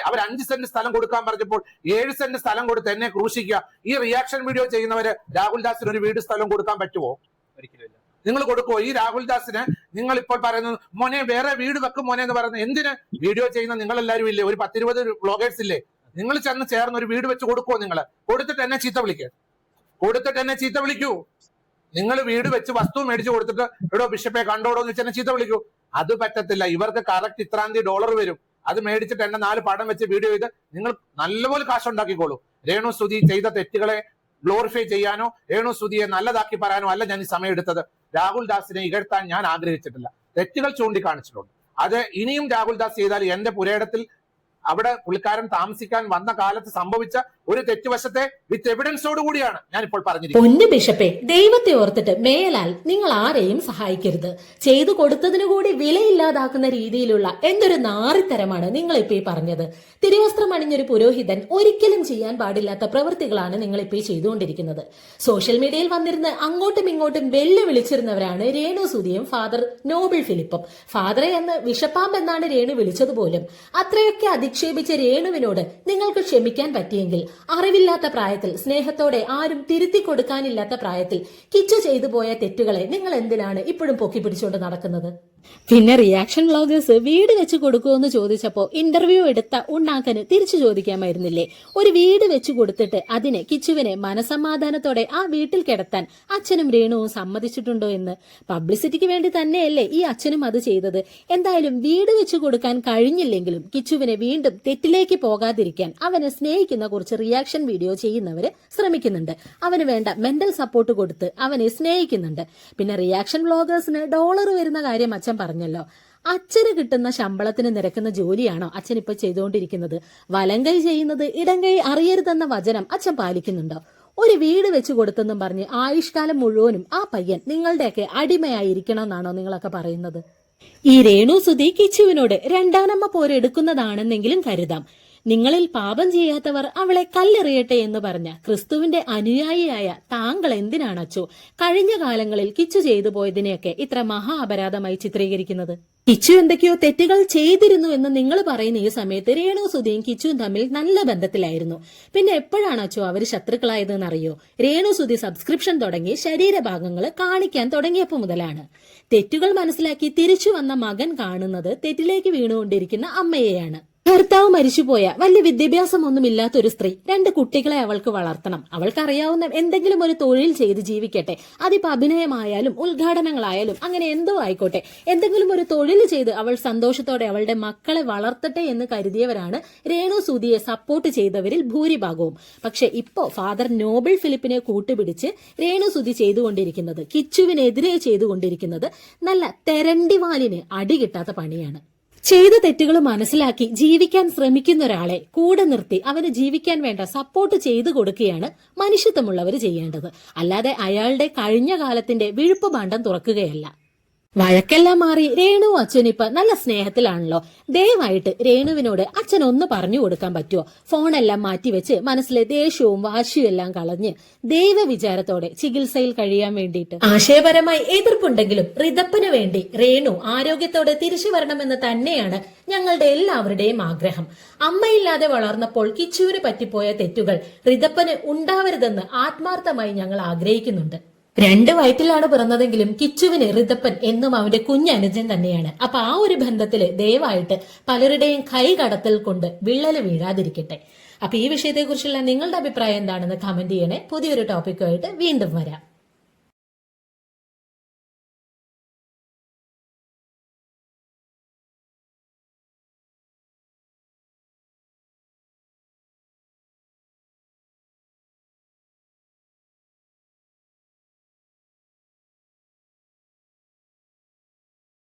അവർ 5 saint സ്ഥലം കൊടുക്കാൻ പറഞ്ഞപ്പോൾ 7 സെന്റ് സ്ഥലം കൊടുത്ത് എന്നെ ക്രൂശിക്കുക. ഈ റിയാക്ഷൻ വീഡിയോ ചെയ്യുന്നവര് രാഹുൽ ദാസിന് ഒരു വീട് സ്ഥലം കൊടുക്കാൻ പറ്റുമോ? ഒരിക്കലും. നിങ്ങൾ കൊടുക്കുമോ? ഈ രാഹുൽ ദാസിന് നിങ്ങൾ ഇപ്പോൾ പറയുന്നത് മോനെ വേറെ വീട് വെക്കും മോനെ എന്ന് പറയുന്നത് എന്തിന്? വീഡിയോ ചെയ്യുന്ന നിങ്ങൾ എല്ലാവരും ഇല്ലേ, ഒരു 10-20 വ്ളോഗേഴ്സ് ഇല്ലേ, നിങ്ങൾ ചെന്ന് ചേർന്ന് ഒരു വീട് വെച്ച് കൊടുക്കുമോ? നിങ്ങൾ കൊടുത്തിട്ട് എന്നെ ചീത്ത വിളിക്കൂ. നിങ്ങൾ വീട് വെച്ച് വസ്തു മേടിച്ചു കൊടുത്തിട്ട് എടോ ബിഷപ്പെ കണ്ടോടോ എന്ന് വെച്ച് എന്നെ ചീത്ത വിളിക്കൂ. അത് പറ്റത്തില്ല. ഇവർക്ക് കറക്റ്റ് ഇത്രാം തീയതി $1 വരും. അത് മേടിച്ചിട്ട് എന്നെ 4 പടം വെച്ച് വീഡിയോ ചെയ്ത് നിങ്ങൾ നല്ലപോലെ കാശുണ്ടാക്കിക്കോളൂ. രേണു സുധി ചെയ്ത തെറ്റുകളെ ഗ്ലോറിഫൈ ചെയ്യാനോ രേണു സുധിയെ നല്ലതാക്കി പറയാനോ അല്ല ഞാൻ ഈ സമയം എടുത്തത്. രാഹുൽ ദാസിനെ ഇകഴ്ത്താൻ ഞാൻ ആഗ്രഹിച്ചിട്ടില്ല. തെറ്റുകൾ ചൂണ്ടിക്കാണിച്ചിട്ടുണ്ട്. അത് ഇനിയും രാഹുൽ ദാസ് ചെയ്താൽ എന്റെ പുരയിടത്തിൽ അവിടെ പുള്ളിക്കാരൻ താമസിക്കാൻ വന്ന കാലത്ത് സംഭവിച്ച ഒരു തെറ്റുവശത്തെ വിത്ത് എവിഡൻസോട് കൂടിയാണ് ഞാൻ ഇപ്പോൾ പറഞ്ഞിരിക്കുന്നത്. പൊന്നു ബിഷപ്പെ, ദൈവത്തെ ഓർത്തിട്ട് മേലാൽ നിങ്ങൾ ആരെയും സഹായിക്കരുത്. ചെയ്തു കൊടുത്തതിനു കൂടി വിലയില്ലാതാക്കുന്ന രീതിയിലുള്ള എന്തൊരു നാറിത്തരമാണ് നിങ്ങൾ ഇപ്പൊ ഈ പറഞ്ഞത്. തിരുവസ്ത്രം അണിഞ്ഞൊരു പുരോഹിതൻ ഒരിക്കലും ചെയ്യാൻ പാടില്ലാത്ത പ്രവൃത്തികളാണ് നിങ്ങൾ ഇപ്പൊ ചെയ്തുകൊണ്ടിരിക്കുന്നത്. സോഷ്യൽ മീഡിയയിൽ വന്നിരുന്ന് അങ്ങോട്ടും ഇങ്ങോട്ടും വെല്ലുവിളിച്ചിരുന്നവരാണ് രേണു സുധിയും ഫാദർ നോബിൾ ഫിലിപ്പും. ഫാദറെ എന്ന് വിഷപ്പാമ്പ് എന്നാണ് രേണു വിളിച്ചതുപോലും. അത്രയൊക്കെ അധിക്ഷേപിച്ച രേണുവിനോട് നിങ്ങൾക്ക് ക്ഷമിക്കാൻ പറ്റിയെങ്കിൽ അറിവില്ലാത്ത പ്രായത്തിൽ, സ്നേഹത്തോടെ ആരും തിരുത്തി കൊടുക്കാനില്ലാത്ത പ്രായത്തിൽ കിച്ചു ചെയ്തു പോയ തെറ്റുകളെ നിങ്ങൾ എന്തിനാണ് ഇപ്പോഴും പൊക്കി പിടിച്ചുകൊണ്ട് നടക്കുന്നത്? പിന്നെ റിയാക്ഷൻ വ്ളോഗേഴ്സ് വീട് വെച്ച് കൊടുക്കുമെന്ന് ചോദിച്ചപ്പോ ഇന്റർവ്യൂ എടുത്ത ഉണ്ണാക്കന് തിരിച്ചു ചോദിക്കാമായിരുന്നില്ലേ? ഒരു വീട് വെച്ച് കൊടുത്തിട്ട് അതിനെ കിച്ചുവിനെ മനസമാധാനത്തോടെ ആ വീട്ടിൽ കിടത്താൻ അച്ഛനും രേണുവും സമ്മതിച്ചിട്ടുണ്ടോ എന്ന്? പബ്ലിസിറ്റിക്ക് വേണ്ടി തന്നെയല്ലേ ഈ അച്ഛനും അത് ചെയ്തത്? എന്തായാലും വീട് വെച്ച് കൊടുക്കാൻ കഴിഞ്ഞില്ലെങ്കിലും കിച്ചുവിനെ വീണ്ടും തെറ്റിലേക്ക് പോകാതിരിക്കാൻ അവനെ സ്നേഹിക്കുന്ന കുറച്ച് റിയാക്ഷൻ വീഡിയോ ചെയ്യുന്നവര് ശ്രമിക്കുന്നുണ്ട്. അവന് വേണ്ട മെന്റൽ സപ്പോർട്ട് കൊടുത്ത് അവനെ സ്നേഹിക്കുന്നുണ്ട്. പിന്നെ റിയാക്ഷൻ വ്ളോഗേഴ്സിന് $1 വരുന്ന കാര്യം അച്ഛൻ പറഞ്ഞല്ലോ. അച്ഛന് കിട്ടുന്ന ശമ്പളത്തിന് നിരക്കുന്ന ജോലിയാണോ അച്ഛൻ ഇപ്പൊ ചെയ്തുകൊണ്ടിരിക്കുന്നത്? വലങ്കൈ ചെയ്യുന്നത് ഇടങ്കൈ അറിയരുതെന്ന വചനം അച്ഛൻ പാലിക്കുന്നുണ്ടോ? ഒരു വീട് വെച്ച് കൊടുത്തെന്നും പറഞ്ഞ് ആയുഷ്കാലം മുഴുവനും ആ പയ്യൻ നിങ്ങളുടെയൊക്കെ അടിമയായിരിക്കണം എന്നാണോ നിങ്ങളൊക്കെ പറയുന്നത്? ഈ രേണു സുധി കിച്ചുവിനോട് രണ്ടാനമ്മ പോരെടുക്കുന്നതാണെന്നെങ്കിലും കരുതാം. നിങ്ങളിൽ പാപം ചെയ്യാത്തവർ അവളെ കല്ലെറിയട്ടെ എന്ന് പറഞ്ഞ ക്രിസ്തുവിന്റെ അനുയായിയായ താങ്കൾ എന്തിനാണച്ചോ കഴിഞ്ഞ കാലങ്ങളിൽ കിച്ചു ചെയ്തു പോയതിനെയൊക്കെ ഇത്ര മഹാ അപരാധമായി ചിത്രീകരിക്കുന്നത്? കിച്ചു എന്തൊക്കെയോ തെറ്റുകൾ ചെയ്തിരുന്നു എന്ന് നിങ്ങൾ പറയുന്ന ഈ സമയത്ത് രേണു സുധിയും കിച്ചുവും തമ്മിൽ നല്ല ബന്ധത്തിലായിരുന്നു. പിന്നെ എപ്പോഴാണച്ചോ അവര് ശത്രുക്കളായതെന്നറിയോ? രേണു സുധി സബ്സ്ക്രിപ്ഷൻ തുടങ്ങി ശരീരഭാഗങ്ങൾ കാണിക്കാൻ തുടങ്ങിയപ്പോ മുതലാണ്. തെറ്റുകൾ മനസ്സിലാക്കി തിരിച്ചു വന്ന മകൻ കാണുന്നത് തെറ്റിലേക്ക് വീണുകൊണ്ടിരിക്കുന്ന അമ്മയെയാണ്. ഭർത്താവ് മരിച്ചുപോയ വലിയ വിദ്യാഭ്യാസമൊന്നും ഇല്ലാത്തൊരു സ്ത്രീ 2 കുട്ടികളെ അവൾക്ക് വളർത്തണം. അവൾക്കറിയാവുന്ന എന്തെങ്കിലും ഒരു തൊഴിൽ ചെയ്ത് ജീവിക്കട്ടെ. അതിപ്പോ അഭിനയമായാലും ഉദ്ഘാടനങ്ങളായാലും അങ്ങനെ എന്തോ ആയിക്കോട്ടെ, എന്തെങ്കിലും ഒരു തൊഴിൽ ചെയ്ത് അവൾ സന്തോഷത്തോടെ അവളുടെ മക്കളെ വളർത്തട്ടെ എന്ന് കരുതിയവരാണ് രേണു സുധിയെ സപ്പോർട്ട് ചെയ്തവരിൽ ഭൂരിഭാഗവും. പക്ഷെ ഇപ്പോ ഫാദർ നോബിൾ ഫിലിപ്പിനെ കൂട്ടുപിടിച്ച് രേണു സുധി ചെയ്തുകൊണ്ടിരിക്കുന്നത്, കിച്ചുവിനെതിരെ ചെയ്തുകൊണ്ടിരിക്കുന്നത് നല്ല തെരണ്ടിവാലിന് അടി കിട്ടാത്ത പണിയാണ്. ചെയ്ത തെറ്റുകൾ മനസ്സിലാക്കി ജീവിക്കാൻ ശ്രമിക്കുന്ന ഒരാളെ കൂടെ നിർത്തി അവന് ജീവിക്കാൻ വേണ്ട സപ്പോർട്ട് ചെയ്തു കൊടുക്കുകയാണ് മനുഷ്യത്വമുള്ളവർ ചെയ്യേണ്ടത്. അല്ലാതെ അയാളുടെ കഴിഞ്ഞ കാലത്തിന്റെ വിഴുപ്പ് ഭാണ്ഡം തുറക്കുകയല്ല. വഴക്കെല്ലാം മാറി രേണു അച്ഛനിപ്പ നല്ല സ്നേഹത്തിലാണല്ലോ. ദയവായിട്ട് രേണുവിനോട് അച്ഛൻ ഒന്ന് പറഞ്ഞു കൊടുക്കാൻ പറ്റുമോ? ഫോണെല്ലാം മാറ്റിവെച്ച് മനസ്സിലെ ദേഷ്യവും വാശിയും എല്ലാം കളഞ്ഞ് ദൈവവിചാരത്തോടെ ചികിത്സയിൽ കഴിയാൻ വേണ്ടിയിട്ട്. ആശയപരമായി എതിർപ്പുണ്ടെങ്കിലും റിതപ്പന് വേണ്ടി രേണു ആരോഗ്യത്തോടെ തിരിച്ചു വരണമെന്ന് തന്നെയാണ് ഞങ്ങളുടെ എല്ലാവരുടെയും ആഗ്രഹം. അമ്മയില്ലാതെ വളർന്നപ്പോൾ കിച്ചുവിന് പറ്റിപ്പോയ തെറ്റുകൾ റിതപ്പന് ഉണ്ടാവരുതെന്ന് ആത്മാർത്ഥമായി ഞങ്ങൾ ആഗ്രഹിക്കുന്നുണ്ട്. 2 വയറ്റിലാണ് പിറന്നതെങ്കിലും കിച്ചുവിന് റിതപ്പൻ എന്നും അവന്റെ കുഞ്ഞനുജൻ തന്നെയാണ്. അപ്പൊ ആ ഒരു ബന്ധത്തില് ദയവായിട്ട് പലരുടെയും കൈ കടത്തൽ കൊണ്ട് വിള്ളല് വീഴാതിരിക്കട്ടെ. അപ്പൊ ഈ വിഷയത്തെക്കുറിച്ചുള്ള നിങ്ങളുടെ അഭിപ്രായം എന്താണെന്ന് കമന്റ് ചെയ്യണേ. പുതിയൊരു ടോപ്പിക്കുമായിട്ട് വീണ്ടും വരാം.